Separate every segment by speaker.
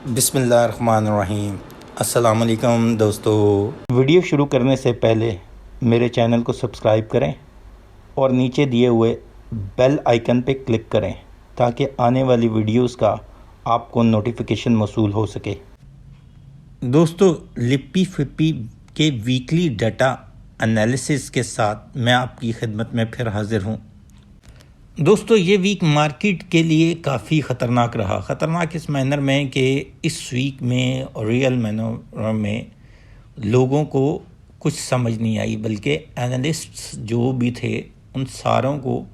Speaker 1: बिस्मिल्लाहिर्रहमानिर्रहीम। अस्सलाम वालेकुम दोस्तों। वीडियो शुरू करने से पहले मेरे चैनल को सब्सक्राइब करें और नीचे दिए हुए बेल आइकन पे क्लिक करें ताकि आने वाली वीडियोस का आपको नोटिफिकेशन मौसूल हो सके। दोस्तों, लिप्पी फिप्पी के वीकली डाटा एनालिसिस के साथ मैं आपकी खिदमत में फिर हाज़िर हूँ। दोस्तों, ये वीक मार्केट के लिए काफ़ी ख़तरनाक रहा। ख़तरनाक इस मैनर में कि इस वीक में और रियल मैनर में लोगों को कुछ समझ नहीं आई, बल्कि एनालिस्ट्स जो भी थे उन सारों को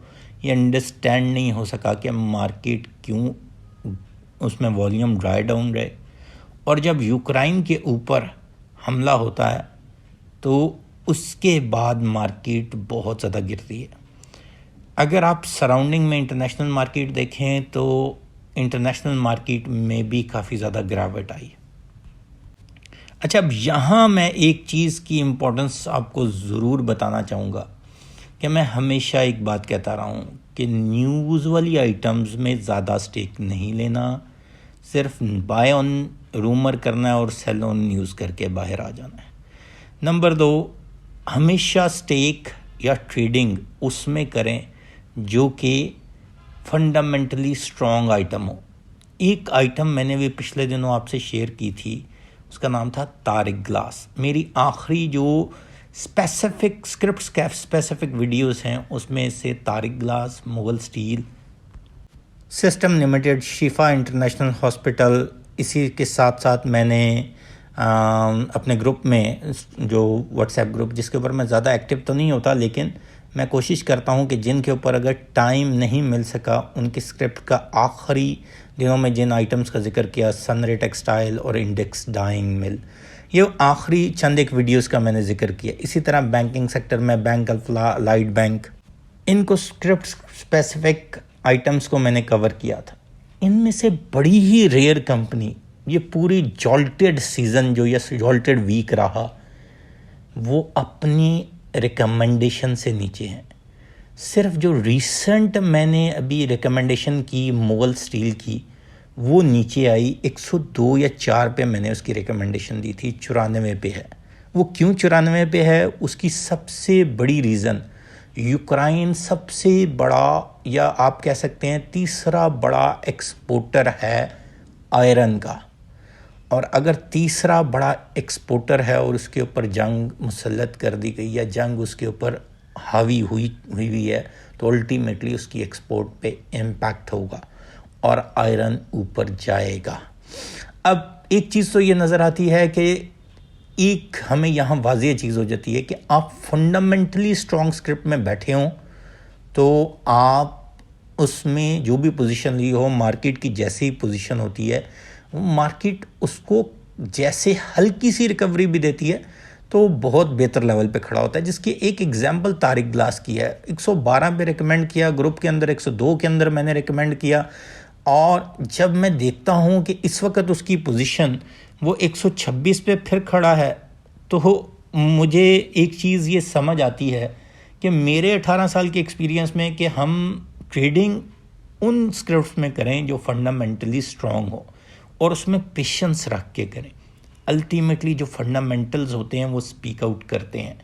Speaker 1: ये अंडरस्टैंड नहीं हो सका कि मार्केट क्यों उसमें वॉल्यूम ड्राई डाउन रहे। और जब यूक्रेन के ऊपर हमला होता है तो उसके बाद मार्केट बहुत ज़्यादा गिरती है। अगर आप सराउंडिंग में इंटरनेशनल मार्केट देखें तो इंटरनेशनल मार्केट में भी काफ़ी ज़्यादा गिरावट आई। अच्छा, अब यहाँ मैं एक चीज़ की इम्पोर्टेंस आपको ज़रूर बताना चाहूँगा कि मैं हमेशा एक बात कहता रहा हूँ कि न्यूज़ वाली आइटम्स में ज़्यादा स्टेक नहीं लेना, सिर्फ बाय ऑन रूमर करना है और सेल ऑन न्यूज़ करके बाहर आ जाना है। नंबर 2, हमेशा स्टेक या ट्रेडिंग उसमें करें जो कि फंडामेंटली स्ट्रॉन्ग आइटम हो। एक आइटम मैंने भी पिछले दिनों आपसे शेयर की थी, उसका नाम था तारिक ग्लास। मेरी आखिरी जो स्पेसिफिक स्क्रिप्ट्स के स्पेसिफिक वीडियोस हैं उसमें से Tariq glass, Mughal steel, system limited, शिफा इंटरनेशनल हॉस्पिटल, इसी के साथ साथ मैंने अपने ग्रुप में, जो व्हाट्सएप ग्रुप जिसके ऊपर मैं ज़्यादा एक्टिव तो नहीं होता, लेकिन मैं कोशिश करता हूं कि जिनके ऊपर अगर टाइम नहीं मिल सका उनकी स्क्रिप्ट का आखिरी दिनों में जिन आइटम्स का जिक्र किया, सनरे टेक्सटाइल और इंडेक्स डाइंग मिल, ये आखिरी चंद एक वीडियोस का मैंने जिक्र किया। इसी तरह बैंकिंग सेक्टर में बैंक अल्फला, लाइट बैंक, इनको स्क्रिप्ट स्पेसिफिक आइटम्स को मैंने कवर किया था। इनमें से बड़ी ही रेयर कंपनी, ये पूरी जॉल्टेड सीज़न जो ये जॉल्टेड वीक रहा, वो अपनी रिकमेंडेशन से नीचे हैं। सिर्फ जो रिसेंट मैंने अभी रिकमेंडेशन की मुगल स्टील की, वो नीचे आई 102 या 4 पे मैंने उसकी रिकमेंडेशन दी थी, 94 पे है। वो क्यों 94 पे है? उसकी सबसे बड़ी रीज़न, यूक्रेन सबसे बड़ा, या आप कह सकते हैं तीसरा बड़ा एक्सपोर्टर है आयरन का। और अगर तीसरा बड़ा एक्सपोर्टर है और उसके ऊपर जंग मुसल्लत कर दी गई या जंग उसके ऊपर हावी हुई है, तो अल्टीमेटली उसकी एक्सपोर्ट पे इम्पैक्ट होगा और आयरन ऊपर जाएगा। अब एक चीज़ तो ये नज़र आती है कि एक हमें यहाँ वाज़ेह चीज़ हो जाती है कि आप फंडामेंटली स्ट्रॉन्ग स्क्रिप्ट में बैठे हों तो आप उसमें जो भी पोजीशन ली हो, मार्केट की जैसी पोजीशन होती है, मार्केट उसको जैसे हल्की सी रिकवरी भी देती है तो बहुत बेहतर लेवल पे खड़ा होता है। जिसकी एक एग्जांपल तारिक ग्लास की है। 112 पे रिकमेंड किया, ग्रुप के अंदर 102 के अंदर मैंने रिकमेंड किया, और जब मैं देखता हूँ कि इस वक्त उसकी पोजीशन वो 126 पे फिर खड़ा है, तो मुझे एक चीज़ ये समझ आती है कि मेरे 18 साल के एक्सपीरियंस में कि हम ट्रेडिंग उन स्क्रिप्ट्स में करें जो फंडामेंटली स्ट्रॉन्ग हो और उसमें पेशेंस रख के करें। अल्टीमेटली जो फंडामेंटल्स होते हैं वो स्पीक आउट करते हैं।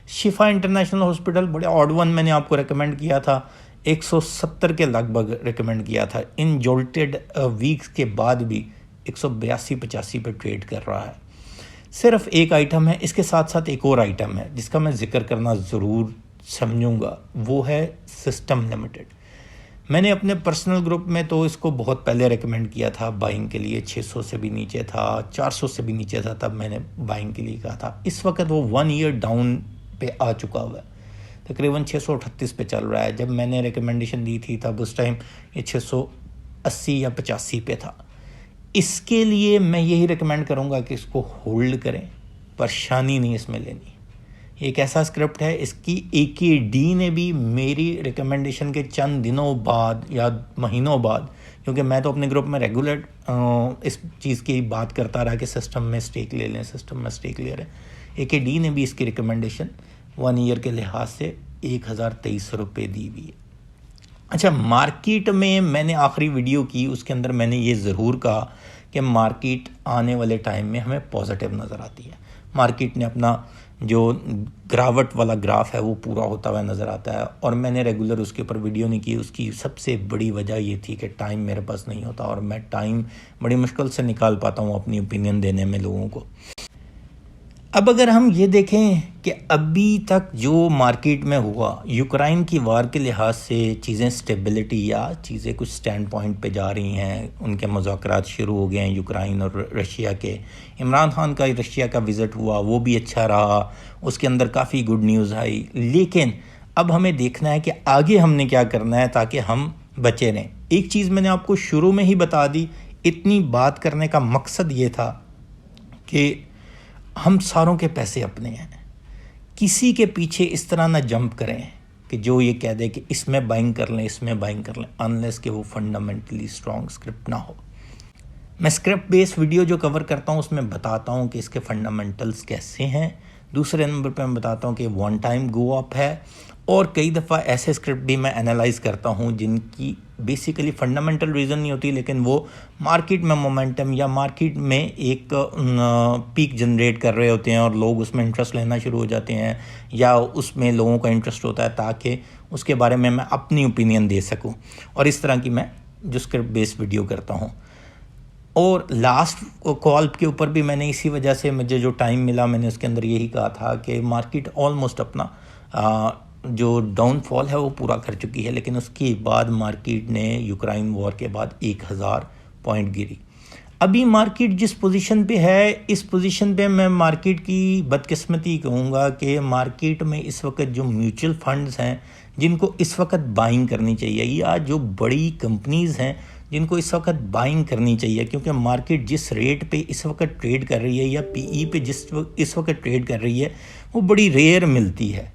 Speaker 1: शिफा इंटरनेशनल हॉस्पिटल बड़े ऑड वन मैंने आपको रेकमेंड किया था, 170 के लगभग रेकमेंड किया था। इन जोल्टेड वीक्स के बाद भी 182-85 पे ट्रेड कर रहा है। सिर्फ एक आइटम है, इसके साथ साथ एक और आइटम है जिसका मैं जिक्र करना ज़रूर समझूंगा, वो है सिस्टम लिमिटेड। मैंने अपने पर्सनल ग्रुप में तो इसको बहुत पहले रेकमेंड किया था बाइंग के लिए, 600 से भी नीचे था, 400 से भी नीचे था, तब मैंने बाइंग के लिए कहा था। इस वक्त वो 1 ईयर डाउन पे आ चुका हुआ है, तकरीबन 638 पे चल रहा है। जब मैंने रिकमेंडेशन दी थी तब उस टाइम ये 680 या 85 पे था। इसके लिए मैं यही रिकमेंड करूँगा कि इसको होल्ड करें, परेशानी नहीं इसमें लेनी। एक ऐसा स्क्रिप्ट है, इसकी AKD ने भी मेरी रिकमेंडेशन के चंद दिनों बाद या महीनों बाद, क्योंकि मैं तो अपने ग्रुप में रेगुलर इस चीज़ की बात करता रहा कि सिस्टम में स्टेक ले लें, सिस्टम में स्टेक ले रहे हैं, AKD ने भी इसकी रिकमेंडेशन 1 ईयर के लिहाज से 1023 रुपये दी हुई है। अच्छा, मार्केट में मैंने आखिरी वीडियो की, उसके अंदर मैंने ये ज़रूर कहा कि मार्केट आने वाले टाइम में हमें पॉजिटिव नज़र आती है। मार्केट ने अपना जो गिरावट वाला ग्राफ है वो पूरा होता हुआ नज़र आता है, और मैंने रेगुलर उसके ऊपर वीडियो नहीं की। उसकी सबसे बड़ी वजह ये थी कि टाइम मेरे पास नहीं होता, और मैं टाइम बड़ी मुश्किल से निकाल पाता हूँ अपनी ओपिनियन देने में लोगों को। अब अगर हम ये देखें कि अभी तक जो मार्केट में हुआ, यूक्रेन की वार के लिहाज से चीज़ें स्टेबिलिटी या चीज़ें कुछ स्टैंड पॉइंट पे जा रही हैं, उनके मुज़ाकरात शुरू हो गए हैं यूक्रेन और रशिया के। इमरान खान का रशिया का विज़िट हुआ, वो भी अच्छा रहा, उसके अंदर काफ़ी गुड न्यूज़ आई। लेकिन अब हमें देखना है कि आगे हमने क्या करना है ताकि हम बचे रहें। एक चीज़ मैंने आपको शुरू में ही बता दी, इतनी बात करने का मकसद ये था कि हम सारों के पैसे अपने हैं, किसी के पीछे इस तरह ना जंप करें कि जो ये कह दे कि इसमें बाइंग कर लें, इसमें बाइंग कर लें, अनलेस कि वो फंडामेंटली स्ट्रॉन्ग स्क्रिप्ट ना हो। मैं स्क्रिप्ट बेस्ड वीडियो जो कवर करता हूँ उसमें बताता हूँ कि इसके फंडामेंटल्स कैसे हैं। दूसरे नंबर पे मैं बताता हूँ कि वन टाइम गो अप है, और कई दफ़ा ऐसे स्क्रिप्ट भी मैं एनालाइज करता हूँ जिनकी बेसिकली फंडामेंटल रीज़न नहीं होती, लेकिन वो मार्केट में मोमेंटम या मार्केट में एक पीक जनरेट कर रहे होते हैं और लोग उसमें इंटरेस्ट लेना शुरू हो जाते हैं, या उसमें लोगों का इंटरेस्ट होता है ताकि उसके बारे में मैं अपनी ओपिनियन दे सकूं। और इस तरह की मैं जो स्क्रिप्ट बेस्ड वीडियो करता हूँ। और लास्ट कॉल के ऊपर भी मैंने इसी वजह से मुझे जो टाइम मिला मैंने उसके अंदर यही कहा था कि मार्केट ऑलमोस्ट अपना जो डाउनफॉल है वो पूरा कर चुकी है, लेकिन उसके बाद मार्केट ने यूक्रेन वॉर के बाद 1000 पॉइंट गिरी। अभी मार्केट जिस पोजीशन पे है, इस पोजीशन पे मैं मार्केट की बदकिस्मती कहूँगा कि मार्केट में इस वक्त जो म्यूचुअल फंड्स हैं जिनको इस वक्त बाइंग करनी चाहिए, या जो बड़ी कंपनीज़ हैं जिनको इस वक्त बाइंग करनी चाहिए, क्योंकि मार्केट जिस रेट पे इस वक्त ट्रेड कर रही है या पीई पे इस वक्त ट्रेड कर रही है वो बड़ी रेयर मिलती है।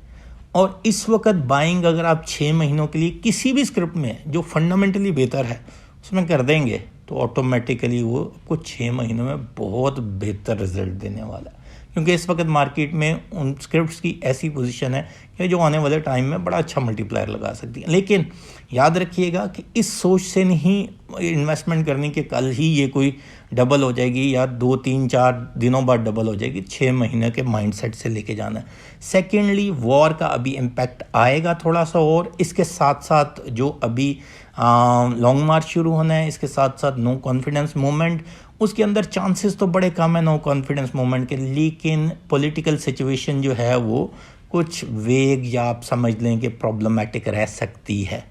Speaker 1: और इस वक्त बाइंग अगर आप 6 महीनों के लिए किसी भी स्क्रिप्ट में जो फंडामेंटली बेहतर है उसमें कर देंगे तो ऑटोमेटिकली वो आपको 6 महीनों में बहुत बेहतर रिजल्ट देने वाला है, क्योंकि इस वक्त मार्केट में उन स्क्रिप्ट्स की ऐसी पोजीशन है कि जो आने वाले टाइम में बड़ा अच्छा मल्टीप्लायर लगा सकती है। लेकिन याद रखिएगा कि इस सोच से नहीं इन्वेस्टमेंट करनी कि कल ही ये कोई डबल हो जाएगी या 2 3 4 दिनों बाद डबल हो जाएगी। 6 महीने के माइंडसेट से लेके जाना है। सेकेंडली, वॉर का अभी इम्पैक्ट आएगा थोड़ा सा, और इसके साथ साथ जो अभी लॉन्ग मार्च शुरू होना है, इसके साथ साथ नो कॉन्फिडेंस मूवमेंट, उसके अंदर चांसेस तो बड़े कम है नो कॉन्फिडेंस मूवमेंट के, लेकिन पॉलिटिकल सिचुएशन जो है वो कुछ वेग या आप समझ लें कि प्रॉब्लमेटिक रह सकती है।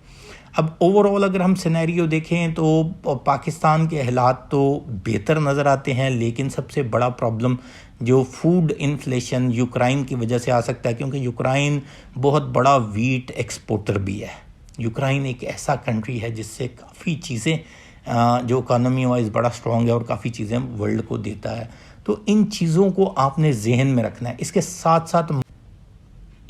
Speaker 1: अब ओवरऑल अगर हम सिनेरियो देखें तो पाकिस्तान के हालात तो बेहतर नज़र आते हैं, लेकिन सबसे बड़ा प्रॉब्लम जो फूड इन्फ्लेशन यूक्रेन की वजह से आ सकता है, क्योंकि यूक्रेन बहुत बड़ा वीट एक्सपोर्टर भी है। यूक्रेन एक ऐसा कंट्री है जिससे काफ़ी चीज़ें जो इकानमी वाइज बड़ा स्ट्रॉन्ग है और काफ़ी चीज़ें वर्ल्ड को देता है। तो इन चीज़ों को आपने जहन में रखना है। इसके साथ साथ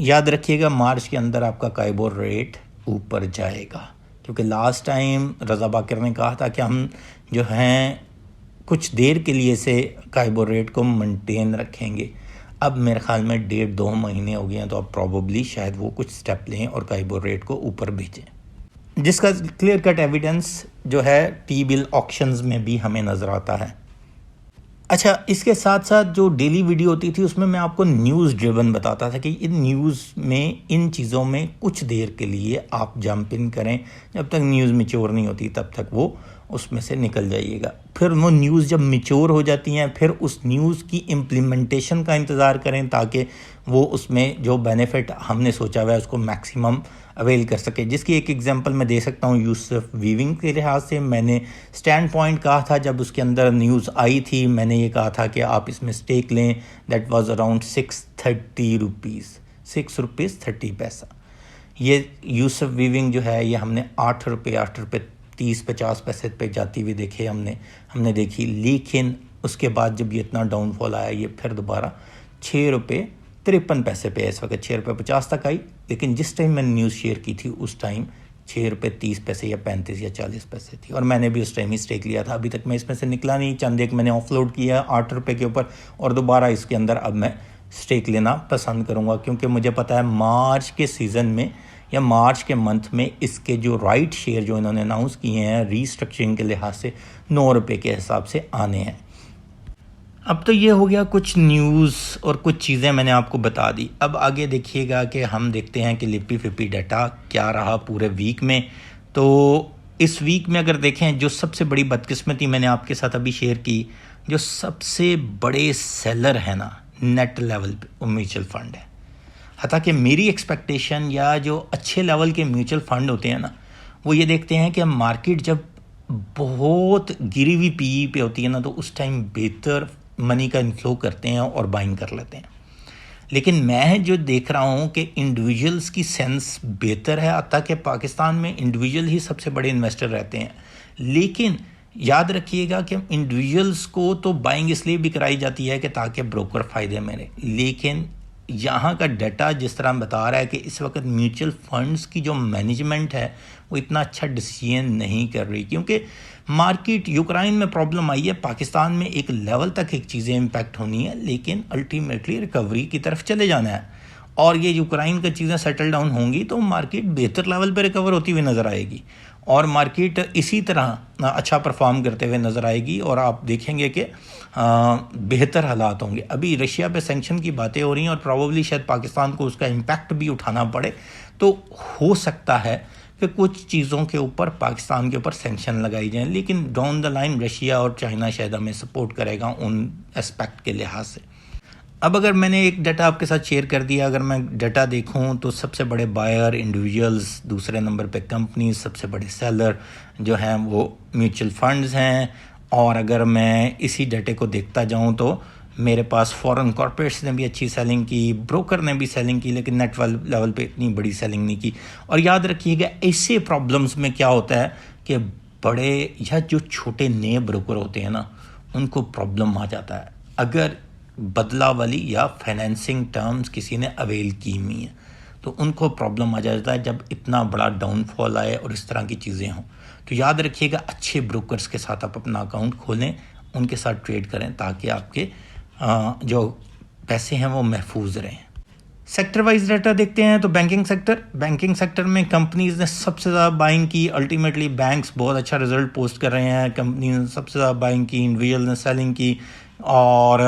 Speaker 1: याद रखिएगा मार्च के अंदर आपका काइबोर रेट ऊपर जाएगा, क्योंकि लास्ट टाइम रज़ा बाकर ने कहा था कि हम जो हैं कुछ देर के लिए से काइबोर रेट को मेंटेन रखेंगे। अब मेरे ख्याल में 1.5-2 महीने हो गए हैं, तो अब प्रॉबली शायद वो कुछ स्टेप लें और काइबोर रेट को ऊपर भेजें, जिसका क्लियर कट एविडेंस जो है टी बिल ऑक्शंस में भी हमें नज़र आता है। अच्छा, इसके साथ साथ जो डेली वीडियो होती थी उसमें मैं आपको न्यूज़ ड्रिवन बताता था कि इन न्यूज़ में इन चीज़ों में कुछ देर के लिए आप जंप इन करें, जब तक न्यूज़ मैच्योर नहीं होती तब तक वो उसमें से निकल जाइएगा। फिर वो न्यूज़ जब मैच्योर हो जाती हैं फिर उस न्यूज़ की इम्प्लीमेंटेशन का इंतज़ार करें, ताकि वो उसमें जो बेनिफिट हमने सोचा हुआ है उसको मैक्सिमम अवेल कर सके। जिसकी एक एग्जांपल मैं दे सकता हूँ यूसुफ वीविंग के लिहाज से। मैंने स्टैंड पॉइंट कहा था जब उसके अंदर न्यूज़ आई थी, मैंने ये कहा था कि आप इसमें स्टेक लें। That was around 630 rupees, 6 rupees 30 पैसा। ये यूसुफ वीविंग जो है ये हमने 8 रुपये 30-50 पैसे पे जाती हुई देखी हमने देखी। लेकिन उसके बाद जब ये इतना डाउनफॉल आया ये फिर दोबारा 6 रुपये 53 पैसे पे, इस वक्त 6 रुपये 50 तक आई। लेकिन जिस टाइम मैंने न्यूज़ शेयर की थी उस टाइम 6 रुपये 30 पैसे या 35 या 40 पैसे थी, और मैंने भी उस टाइम ही स्टेक लिया था। अभी तक मैं इसमें से निकला नहीं। चंद एक मैंने ऑफलोड किया 8 रुपये के ऊपर, और दोबारा इसके अंदर अब मैं स्टेक लेना पसंद करूँगा, क्योंकि मुझे पता है मार्च के सीज़न में या मार्च के मंथ में इसके जो राइट शेयर जो इन्होंने अनाउंस किए हैं रीस्ट्रक्चरिंग के लिहाज से, ₹9 के हिसाब से आने हैं। अब तो ये हो गया कुछ न्यूज़ और कुछ चीज़ें मैंने आपको बता दी। अब आगे देखिएगा कि हम देखते हैं कि लिपी फिपी डाटा क्या रहा पूरे वीक में। तो इस वीक में अगर देखें, जो सबसे बड़ी बदकिस्मती मैंने आपके साथ अभी शेयर की, जो सबसे बड़े सेलर है ना नेट लेवल पे, वो म्यूचुअल फंड है। हालांकि मेरी एक्सपेक्टेशन या जो अच्छे लेवल के म्यूचुअल फंड होते हैं ना, वो ये देखते हैं कि मार्केट जब बहुत गिरी हुई पीई पे होती है ना, तो उस टाइम बेहतर मनी का इनफ्लो करते हैं और बाइंग कर लेते हैं। लेकिन मैं जो देख रहा हूँ कि इंडिविजुअल्स की सेंस बेहतर है, अतः कि पाकिस्तान में इंडिविजुअल ही सबसे बड़े इन्वेस्टर रहते हैं। लेकिन याद रखिएगा कि इंडिविजुअल्स को तो बाइंग इसलिए भी कराई जाती है कि ताकि ब्रोकर फ़ायदे में रहे। लेकिन यहाँ का डाटा जिस तरह बता रहा है कि इस वक्त म्यूचुअल फंड्स की जो मैनेजमेंट है वो इतना अच्छा डिसीजन नहीं कर रही, क्योंकि मार्केट यूक्रेन में प्रॉब्लम आई है। पाकिस्तान में एक लेवल तक एक चीज़ें इम्पैक्ट होनी है, लेकिन अल्टीमेटली रिकवरी की तरफ चले जाना है। और ये यूक्रेन की चीज़ें सेटल डाउन होंगी तो मार्केट बेहतर लेवल पर रिकवर होती हुई नज़र आएगी और मार्केट इसी तरह अच्छा परफॉर्म करते हुए नज़र आएगी और आप देखेंगे कि बेहतर हालात होंगे। अभी रशिया पे सैंक्शन की बातें हो रही हैं और प्रॉबली शायद पाकिस्तान को उसका इम्पैक्ट भी उठाना पड़े, तो हो सकता है कि कुछ चीज़ों के ऊपर पाकिस्तान के ऊपर सैंक्शन लगाई जाएं। लेकिन डाउन द लाइन रशिया और चाइना शायद हमें सपोर्ट करेगा उन एस्पेक्ट के लिहाज से। अब अगर मैंने एक डाटा आपके साथ शेयर कर दिया, अगर मैं डाटा देखूं तो सबसे बड़े बायर इंडिविजुअल्स, दूसरे नंबर पे कंपनीज, सबसे बड़े सेलर जो हैं वो म्यूचुअल फंड्स हैं। और अगर मैं इसी डाटे को देखता जाऊं तो मेरे पास फॉरेन कॉर्पोरेट्स ने भी अच्छी सेलिंग की, ब्रोकर ने भी सेलिंग की, लेकिन नेट लेवल पे इतनी बड़ी सेलिंग नहीं की। और याद रखिएगा ऐसे प्रॉब्लम्स में क्या होता है कि बड़े या जो छोटे नए ब्रोकर होते हैं ना, उनको प्रॉब्लम आ जाता है अगर बदला वाली या फाइनेंसिंग टर्म्स किसी ने अवेल की हुई है, तो उनको प्रॉब्लम आ जाता है जब इतना बड़ा डाउनफॉल आए और इस तरह की चीज़ें हों। तो याद रखिएगा अच्छे ब्रोकर्स के साथ आप अपना अकाउंट खोलें, उनके साथ ट्रेड करें ताकि आपके जो पैसे हैं वो महफूज रहें। सेक्टर वाइज डाटा देखते हैं तो बैंकिंग सेक्टर में कंपनीज ने सबसे ज़्यादा बाइंग की। अल्टीमेटली बैंक्स बहुत अच्छा रिजल्ट पोस्ट कर रहे हैं, कंपनी ने सबसे ज़्यादा बाइंग की, इंडिविजुअल ने सेलिंग की। और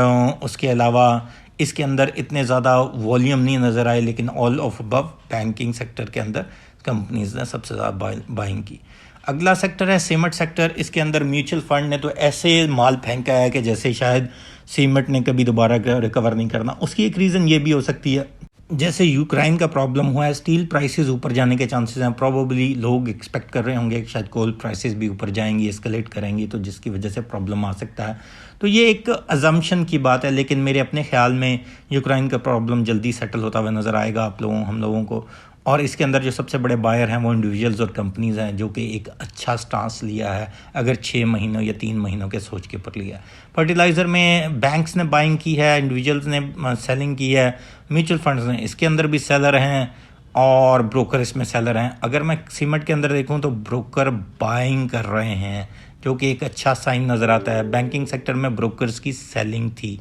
Speaker 1: उसके अलावा इसके अंदर इतने ज़्यादा वॉल्यूम नहीं नज़र आए, लेकिन all of above banking sector के अंदर कंपनीज ने सबसे ज़्यादा बाइंग की। अगला सेक्टर है सीमेंट सेक्टर। इसके अंदर म्यूचुअल फंड ने तो ऐसे माल फेंका है कि जैसे शायद सीमेंट ने कभी दोबारा रिकवर नहीं करना। उसकी एक रीज़न ये भी हो सकती है, जैसे यूक्रेन का प्रॉब्लम हुआ है, स्टील प्राइसेस ऊपर जाने के चांसेस हैं। प्रोबेबली लोग एक्सपेक्ट कर रहे होंगे कि शायद कोल प्राइसेस भी ऊपर जाएंगी, एस्केलेट करेंगी, तो जिसकी वजह से प्रॉब्लम आ सकता है। तो ये एक अजम्पशन की बात है, लेकिन मेरे अपने ख्याल में यूक्रेन का प्रॉब्लम जल्दी सेटल होता हुआ नज़र आएगा आप लोगों हम लोगों को। और इसके अंदर जो सबसे बड़े बायर हैं वो इंडिविजुअल्स और कंपनीज़ हैं, जो कि एक अच्छा स्टांस लिया है, अगर 6 महीनों या 3 महीनों के सोच के ऊपर लिया है। फर्टिलाइज़र में बैंक्स ने बाइंग की है, इंडिविजुअल्स ने सेलिंग की है, म्यूचुअल फंड्स ने इसके अंदर भी सेलर हैं और ब्रोकर इसमें सेलर हैं। अगर मैं सीमेंट के अंदर देखूं तो ब्रोकर बाइंग कर रहे हैं, जो कि एक अच्छा साइन नज़र आता है। बैंकिंग सेक्टर में ब्रोकर्स की सेलिंग थी।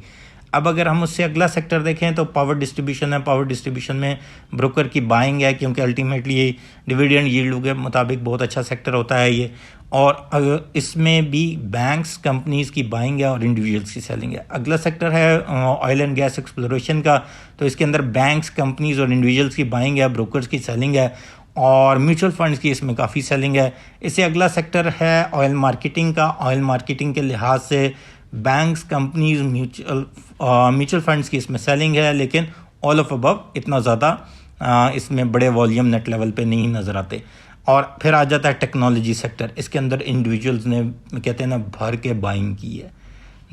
Speaker 1: अब अगर हम उससे अगला सेक्टर देखें तो पावर डिस्ट्रीब्यूशन है। पावर डिस्ट्रीब्यूशन में ब्रोकर की बाइंग है, क्योंकि अल्टीमेटली ये डिविडेंड यील्ड के मुताबिक बहुत अच्छा सेक्टर होता है ये। और इसमें भी बैंक्स कंपनीज़ की बाइंग है और इंडिविजुअल्स की सेलिंग है। अगला सेक्टर है ऑयल एंड गैस एक्सप्लोरेशन का, तो इसके अंदर बैंक्स कंपनीज़ और इंडिविजुअल्स की बाइंग है, ब्रोकर्स की सेलिंग है और म्यूचुअल फंड्स की इसमें काफ़ी सेलिंग है। इससे अगला सेक्टर है ऑयल मार्केटिंग का। ऑयल मार्केटिंग के लिहाज से बैंक्स कंपनीज म्यूचुअल फंड्स की इसमें सेलिंग है, लेकिन ऑल ऑफ अबव इतना ज़्यादा इसमें बड़े वॉल्यूम नेट लेवल पे नहीं नज़र आते। और फिर आ जाता है टेक्नोलॉजी सेक्टर। इसके अंदर इंडिविजुअल्स ने कहते हैं ना भर के बाइंग की है,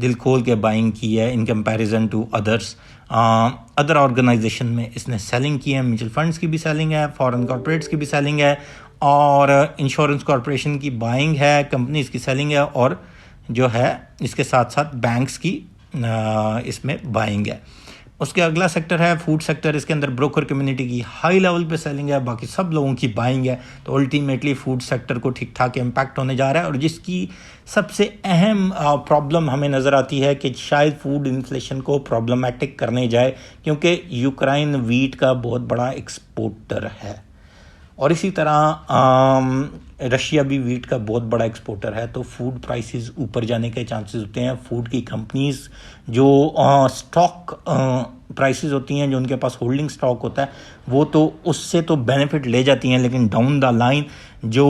Speaker 1: दिल खोल के बाइंग की है in comparison to others. Other organization में इसने सेलिंग की है। म्यूचुअल फंड्स की भी सेलिंग है, फॉरेन कॉर्पोरेट्स की भी सेलिंग है और इंश्योरेंस कॉर्पोरेशन की बाइंग है, कंपनीज की सेलिंग है और जो है इसके साथ साथ बैंक्स की इसमें बाइंग है। उसके अगला सेक्टर है फूड सेक्टर। इसके अंदर ब्रोकर कम्युनिटी की हाई लेवल पे सेलिंग है, बाकी सब लोगों की बाइंग है। तो अल्टीमेटली फूड सेक्टर को ठीक ठाक इम्पैक्ट होने जा रहा है और जिसकी सबसे अहम प्रॉब्लम हमें नज़र आती है कि शायद फूड इन्फ्लेशन को प्रॉब्लमेटिक करने जाए, क्योंकि यूक्रेन वीट का बहुत बड़ा एक्सपोर्टर है और इसी तरह रशिया भी वीट का बहुत बड़ा एक्सपोर्टर है, तो फूड प्राइसेस ऊपर जाने के चांसेस होते हैं। फूड की कंपनीज जो स्टॉक प्राइसेस होती हैं, जो उनके पास होल्डिंग स्टॉक होता है, वो तो उससे तो बेनिफिट ले जाती हैं, लेकिन डाउन द लाइन जो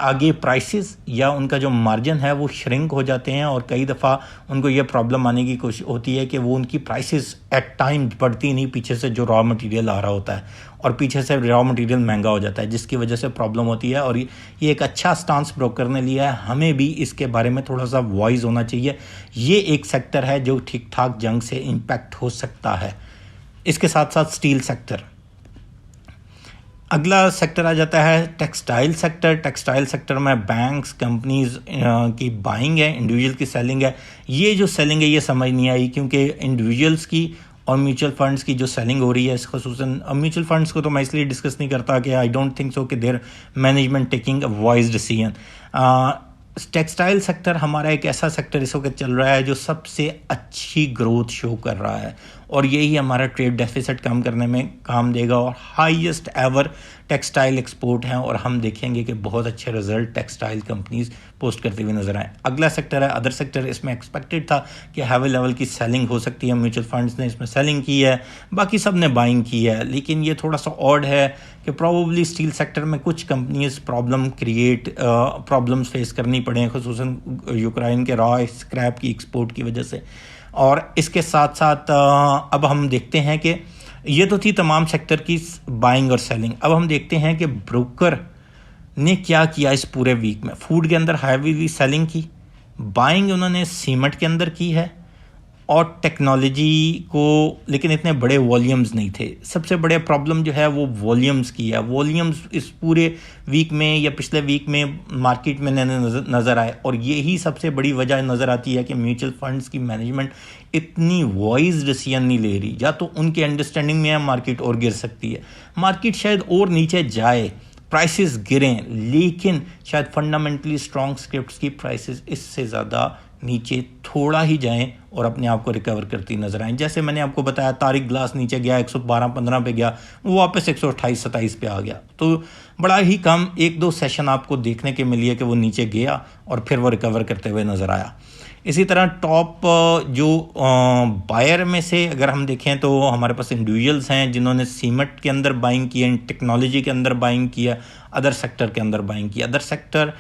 Speaker 1: आगे प्राइसेस या उनका जो मार्जिन है वो श्रिंक हो जाते हैं, और कई दफ़ा उनको ये प्रॉब्लम आने की कोशिश होती है कि वो उनकी प्राइसेस एट टाइम बढ़ती नहीं, पीछे से जो रॉ मटेरियल आ रहा होता है, और पीछे से रॉ मटेरियल महंगा हो जाता है, जिसकी वजह से प्रॉब्लम होती है। और ये एक अच्छा स्टांस ब्रोकर ने लिया है, हमें भी इसके बारे में थोड़ा सा वॉइस होना चाहिए। ये एक सेक्टर है जो ठीक ठाक जंग से इम्पैक्ट हो सकता है। इसके साथ साथ स्टील सेक्टर, अगला सेक्टर आ जाता है टेक्सटाइल सेक्टर। टेक्सटाइल सेक्टर में बैंक्स, कंपनीज की बाइंग है, इंडिविजुअल की सेलिंग है। ये जो सेलिंग है ये समझ नहीं आई, क्योंकि इंडिविजुअल्स की और म्यूचुअल फंड्स की जो सेलिंग हो रही है, खसूसन म्यूचुअल फंड्स को तो मैं इसलिए डिस्कस नहीं करता कि आई डोंट थिंक सो कि there management taking a voice decision. Textile sector हमारा एक ऐसा सेक्टर इस वक्त चल रहा है जो सबसे अच्छी ग्रोथ शो कर रहा है, और यही हमारा ट्रेड डेफिसिट कम करने में काम देगा, और हाईएस्ट एवर टेक्सटाइल एक्सपोर्ट हैं, और हम देखेंगे कि बहुत अच्छे रिजल्ट टेक्सटाइल कंपनीज पोस्ट करते हुए नजर आए। अगला सेक्टर है अदर सेक्टर। इसमें एक्सपेक्टेड था कि हैवी लेवल की सेलिंग हो सकती है, म्यूचुअल फंड्स ने इसमें सेलिंग की है, बाकी सब ने बाइंग की है, लेकिन ये थोड़ा सा ऑड है कि प्रॉबली स्टील सेक्टर में कुछ कंपनीज प्रॉब्लम्स फेस करनी पड़े, खुसूसन यूक्रेन के रॉ स्क्रैप की एक्सपोर्ट की वजह से। और इसके साथ साथ अब हम देखते हैं कि ये तो थी तमाम सेक्टर की बाइंग और सेलिंग। अब हम देखते हैं कि ब्रोकर ने क्या किया इस पूरे वीक में। फूड के अंदर हैवी सेलिंग की, बाइंग उन्होंने सीमेंट के अंदर की है, और टेक्नोलॉजी को, लेकिन इतने बड़े वॉल्यूम्स नहीं थे। सबसे बड़े प्रॉब्लम जो है वो वॉल्यूम्स की है। वॉल्यूम्स इस पूरे वीक में या पिछले वीक में मार्केट में नज़र आए, और यही सबसे बड़ी वजह नज़र आती है कि म्यूचुअल फंड्स की मैनेजमेंट इतनी वॉइस डिसीजन नहीं ले रही। या तो उनके अंडरस्टैंडिंग में है मार्केट और गिर सकती है, मार्केट शायद और नीचे जाए, प्राइसेस गिरें, लेकिन शायद फंडामेंटली स्ट्रॉन्ग स्क्रिप्ट्स की प्राइसेस इससे ज़्यादा नीचे थोड़ा ही जाएं और अपने आप को रिकवर करती नजर आएं। जैसे मैंने आपको बताया, तारिक ग्लास नीचे गया, 112-15 पे गया, वो वापस 128-27 पे आ गया, तो बड़ा ही कम 1-2 सेशन आपको देखने के मिली है कि वो नीचे गया और फिर वो रिकवर करते हुए नज़र आया। इसी तरह टॉप जो बायर में से अगर हम देखें तो हमारे पास इंडिविजुअल्स हैं जिन्होंने सीमेंट के अंदर बाइंग की है, टेक्नोलॉजी के अंदर बाइंग किया, अदर सेक्टर के अंदर बाइंग किया। अदर सेक्टर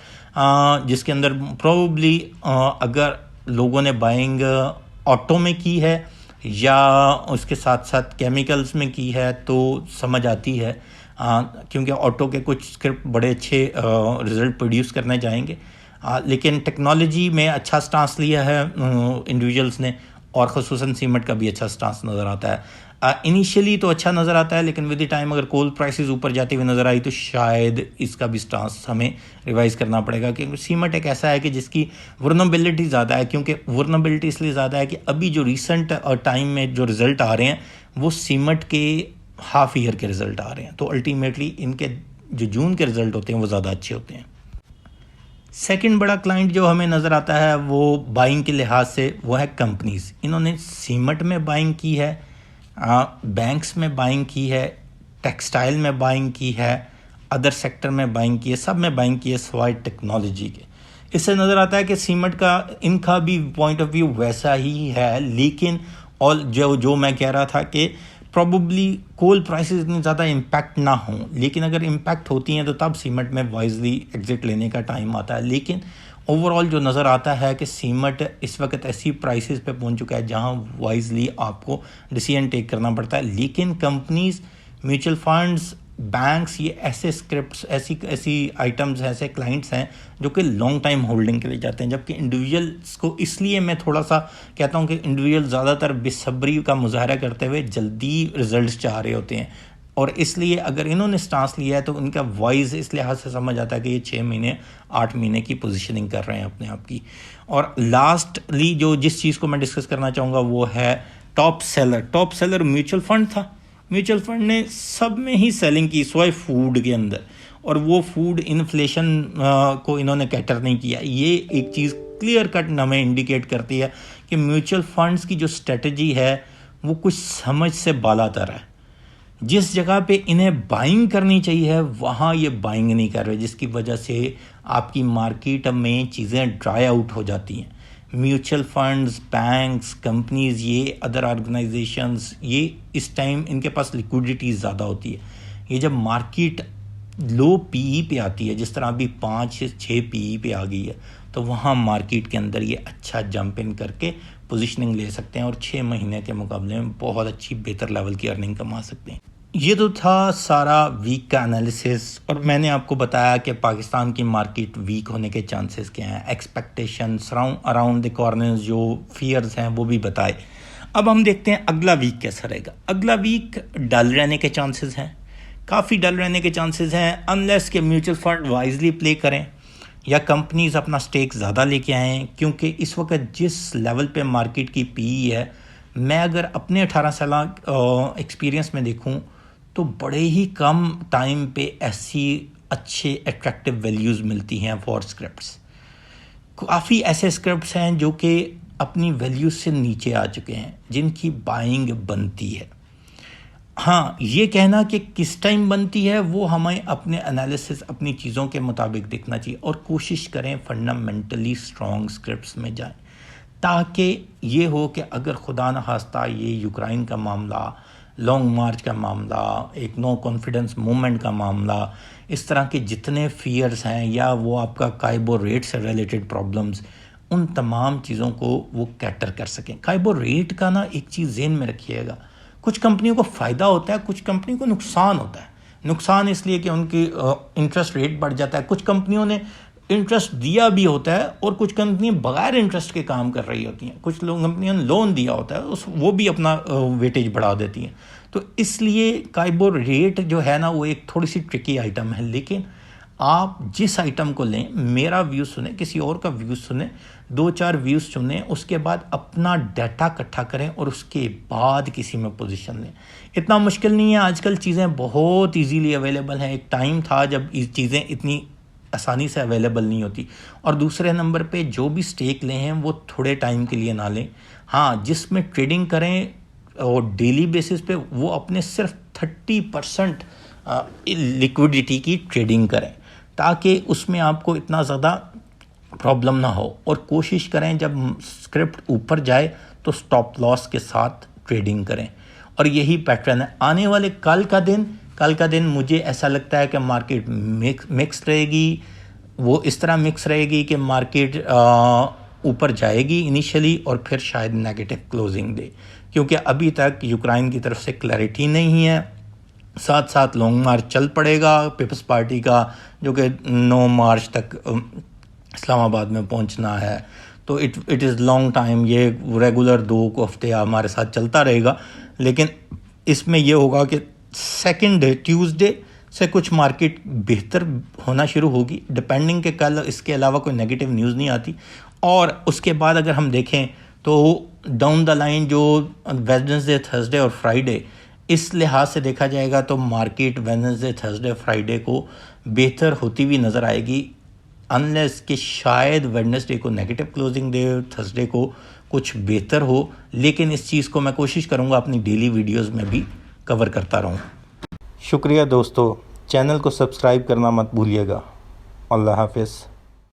Speaker 1: जिसके अंदर प्रोबेबली अगर लोगों ने बाइंग ऑटो में की है या उसके साथ साथ केमिकल्स में की है तो समझ आती है, क्योंकि ऑटो के कुछ स्क्रिप्ट बड़े अच्छे रिजल्ट प्रोड्यूस करने जाएंगे, लेकिन टेक्नोलॉजी में अच्छा स्टांस लिया है इंडिविजुअल्स ने, और ख़ुसूसन सीमेंट का भी अच्छा स्टांस नज़र आता है। इनिशियली तो अच्छा नज़र आता है, लेकिन विद द टाइम अगर कोल प्राइसेस ऊपर जाती हुई नज़र आई तो शायद इसका भी स्टांस हमें रिवाइज़ करना पड़ेगा, क्योंकि सीमेंट एक ऐसा है कि जिसकी वल्नरेबिलिटी ज़्यादा है। क्योंकि वल्नरेबिलिटी इसलिए ज़्यादा है कि अभी जो रिसेंट टाइम में जो रिज़ल्ट आ रहे हैं वो सीमेंट के हाफ ईयर के रिज़ल्ट आ रहे हैं, तो अल्टीमेटली इनके जो जून के रिज़ल्ट होते हैं वो ज़्यादा अच्छे होते हैं। सेकंड बड़ा क्लाइंट जो हमें नज़र आता है वो बाइंग के लिहाज से वो है कंपनीज़। इन्होंने सीमेंट में बाइंग की है, बैंक्स में बाइंग की है, टेक्सटाइल में बाइंग की है, अदर सेक्टर में बाइंग की है, सब में बाइंग की है सिवाय टेक्नोलॉजी के। इससे नज़र आता है कि सीमेंट का इनका भी पॉइंट ऑफ व्यू वैसा ही है, लेकिन और जो मैं कह रहा था कि प्रॉबली कोल प्राइसेस इतनी ज़्यादा इम्पैक्ट ना हों, लेकिन अगर इम्पैक्ट होती हैं तो तब सीमेंट में वाइजली एग्जिट लेने का टाइम आता है। लेकिन ओवरऑल जो नज़र आता है कि सीमेंट इस वक्त ऐसी प्राइसेस पे पहुंच चुका है जहां वाइजली आपको डिसीजन टेक करना पड़ता है। लेकिन कंपनीज, म्यूचुअल फंड्स, बैंक्स, ये ऐसे स्क्रिप्ट्स, ऐसी आइटम्स हैं, ऐसे क्लाइंट्स हैं जो कि लॉन्ग टाइम होल्डिंग के लिए जाते हैं, जबकि इंडिविजुअल्स को इसलिए मैं थोड़ा सा कहता हूं कि इंडिविजुअल ज़्यादातर बेसब्री का मुजाहरा करते हुए जल्दी रिजल्ट्स चाह रहे होते हैं, और इसलिए अगर इन्होंने स्टांस लिया है तो उनका वॉइस इस लिहाज से समझ आता है कि ये 6 महीने 8 महीने की पोजीशनिंग कर रहे हैं अपने आप की। और लास्टली जिस चीज़ को मैं डिस्कस करना चाहूँगा वो है top seller. Top seller mutual fund था। म्यूचुअल फंड ने सब में ही सेलिंग की सिवाय फूड के अंदर, और वो फूड इन्फ्लेशन को इन्होंने कैटर नहीं किया। ये एक चीज़ क्लियर कट हमें इंडिकेट करती है कि म्यूचुअल फंड्स की जो स्ट्रेटजी है वो कुछ समझ से बालातर है। जिस जगह पे इन्हें बाइंग करनी चाहिए वहाँ ये बाइंग नहीं कर रहे, जिसकी वजह से आपकी मार्केट में चीज़ें ड्राई आउट हो जाती हैं। म्यूचुअल फंड्स, बैंक्स, कंपनीज़, ये अदर ऑर्गेनाइजेशंस, ये इस टाइम इनके पास लिक्विडिटी ज़्यादा होती है। ये जब मार्केट लो पीई पे आती है, जिस तरह अभी 5-6 पीई पे आ गई है, तो वहाँ मार्केट के अंदर ये अच्छा जंप इन करके पोजीशनिंग ले सकते हैं और 6 महीने के मुकाबले में बहुत अच्छी बेहतर लेवल की अर्निंग कमा सकते हैं। ये तो था सारा वीक का एनालिसिस, और मैंने आपको बताया कि पाकिस्तान की मार्केट वीक होने के चांसेस क्या हैं, एक्सपेक्टेशंस अराउंड द कॉर्नर्स, जो फियर्स हैं वो भी बताए। अब हम देखते हैं अगला वीक कैसा रहेगा। अगला वीक डल रहने के चांसेस हैं, काफ़ी डल रहने के चांसेस हैं, अनलेस के म्यूचुअल फंड वाइजली प्ले करें या कंपनीज अपना स्टेक ज़्यादा लेके आएँ, क्योंकि इस वक्त जिस लेवल पे मार्केट की पीई है, मैं अगर अपने 18 साल एक्सपीरियंस में देखूं तो बड़े ही कम टाइम पे ऐसी अच्छे अट्रैक्टिव वैल्यूज़ मिलती हैं फॉर स्क्रिप्ट्स। काफ़ी ऐसे स्क्रिप्ट्स हैं जो कि अपनी वैल्यूज से नीचे आ चुके हैं, जिनकी बाइंग बनती है। हाँ, ये कहना कि किस टाइम बनती है वो हमें अपने एनालिसिस, अपनी चीज़ों के मुताबिक देखना चाहिए, और कोशिश करें फंडामेंटली स्ट्रॉन्ग स्क्रिप्ट्स में जाएं, ताकि ये हो कि अगर खुदा न खास्ता ये यूक्रेन का मामला, लॉन्ग मार्च का मामला, एक नो कॉन्फिडेंस मूवमेंट का मामला, इस तरह के जितने फियर्स हैं, या वो आपका काइबो रेट से रिलेटेड प्रॉब्लम्स, उन तमाम चीज़ों को वो कैटर कर सकें। काइबो रेट का ना एक चीज़ ज़हन में रखिएगा, कुछ कंपनियों को फ़ायदा होता है, कुछ कंपनियों को नुकसान होता है। नुकसान इसलिए कि उनकी इंटरेस्ट रेट बढ़ जाता है, कुछ कंपनियों ने इंटरेस्ट दिया भी होता है और कुछ कंपनियां बगैर इंटरेस्ट के काम कर रही होती हैं, कुछ लोग कंपनियों ने लोन दिया होता है, वो भी अपना वेटेज बढ़ा देती हैं। तो इसलिए काइबो रेट जो है ना, वो एक थोड़ी सी ट्रिकी आइटम है। लेकिन आप जिस आइटम को लें, मेरा व्यू सुने, किसी और का व्यू सुने, 2-4 व्यूज़ चुनें, उसके बाद अपना डाटा इकट्ठा करें और उसके बाद किसी में पोजीशन लें। इतना मुश्किल नहीं है, आजकल चीज़ें बहुत इजीली अवेलेबल हैं। एक टाइम था जब ये चीज़ें इतनी आसानी से अवेलेबल नहीं होती। और दूसरे नंबर पे जो भी स्टेक लें हैं वो थोड़े टाइम के लिए ना लें। हाँ, जिसमें ट्रेडिंग करें और डेली बेसिस पे, वो अपने सिर्फ 30% लिक्विडिटी की ट्रेडिंग करें, ताकि उसमें आपको इतना ज़्यादा प्रॉब्लम ना हो। और कोशिश करें जब स्क्रिप्ट ऊपर जाए तो स्टॉप लॉस के साथ ट्रेडिंग करें, और यही पैटर्न है। आने वाले कल का दिन मुझे ऐसा लगता है कि मार्केट मिक्स रहेगी। वो इस तरह मिक्स रहेगी कि मार्केट ऊपर जाएगी इनिशियली और फिर शायद नेगेटिव क्लोजिंग दे, क्योंकि अभी तक यूक्रेन की तरफ से क्लैरिटी नहीं है। साथ साथ लॉन्ग मार्च चल पड़ेगा पीपल्स पार्टी का, जो कि 9 मार्च तक इस्लामाबाद में पहुंचना है। तो इट इज़ लॉन्ग टाइम। ये रेगुलर 2 हफ्ते हमारे साथ चलता रहेगा, लेकिन इसमें यह होगा कि सेकंड ट्यूसडे से कुछ मार्केट बेहतर होना शुरू होगी, डिपेंडिंग के कल इसके अलावा कोई नेगेटिव न्यूज़ नहीं आती। और उसके बाद अगर हम देखें तो डाउन द लाइन जो वेडनेसडे, थर्सडे और फ्राइडे, इस लिहाज से देखा जाएगा तो मार्केट वेडनेसडे, थर्सडे, फ्राइडे को बेहतर होती हुई नज़र आएगी, अनलेस कि शायद वेडनेसडे को नेगेटिव क्लोजिंग दे, थर्सडे को कुछ बेहतर हो। लेकिन इस चीज़ को मैं कोशिश करूँगा अपनी डेली वीडियोज़ में भी कवर करता रहूँ। शुक्रिया दोस्तों, चैनल को सब्सक्राइब करना मत भूलिएगा। अल्लाह हाफ़िज़।